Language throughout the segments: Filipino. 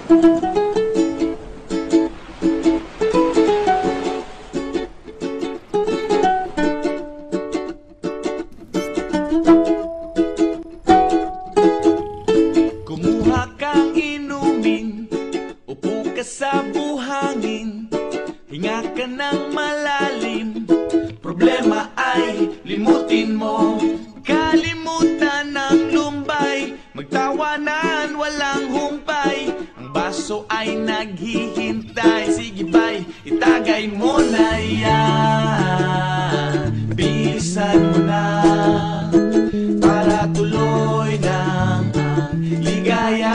Kumuha kang inumin, upo ka sa buhangin, hinga ka ng malalim. Problema ay limutin mo, kalimutan ng lumbay, magtawanan walang humpay, ang baso ay naghihintay. Sige bay, itagay mo na yan, bilisan mo na, para tuloy ng ligaya.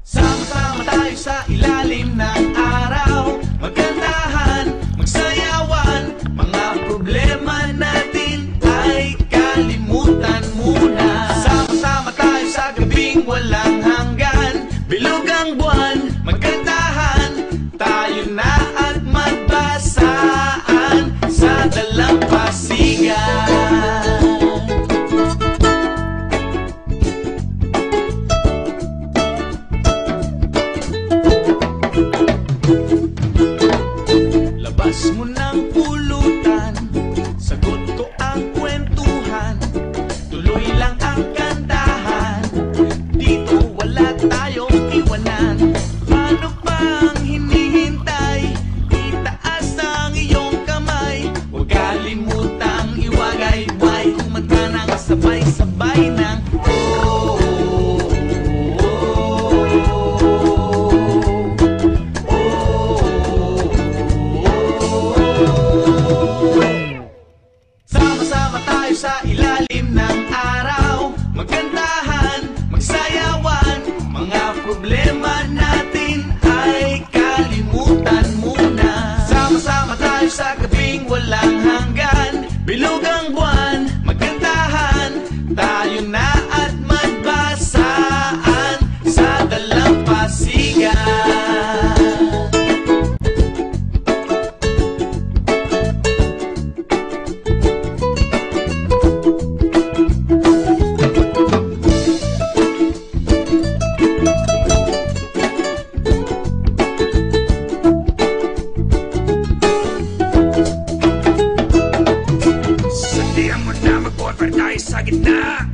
Sama-sama tayo sa ilalim ng araw, magkantahan, magsayawan, mga problema natin ay kalimutan muna. Sama-sama tayo sa gabing walang hanggan, bilog ang buwan, magkantahan, tayo na at magbasaan sa dalampasigan. Labas mo ng pulutan, sagot ko ang kwentuhan, tuloy lang ang kantahan, dito wala tayong iwanan. Paano pang hinihintay, itaas ang iyong kamay, huwag kalimutang iwagay-way, kumanta ng sabay-sabay ng sama-sama tayo sa ilalim ng araw, magkantahan, magsayawan, mga problema natin ay kalimutan muna. Sama-sama tayo sa gabing walang hanggan, bilog ang buwan, magkantahan, tayo na at magbasaan sa dalampasigan. Sandihan mo na, mag-bonfire tayo sa gitna.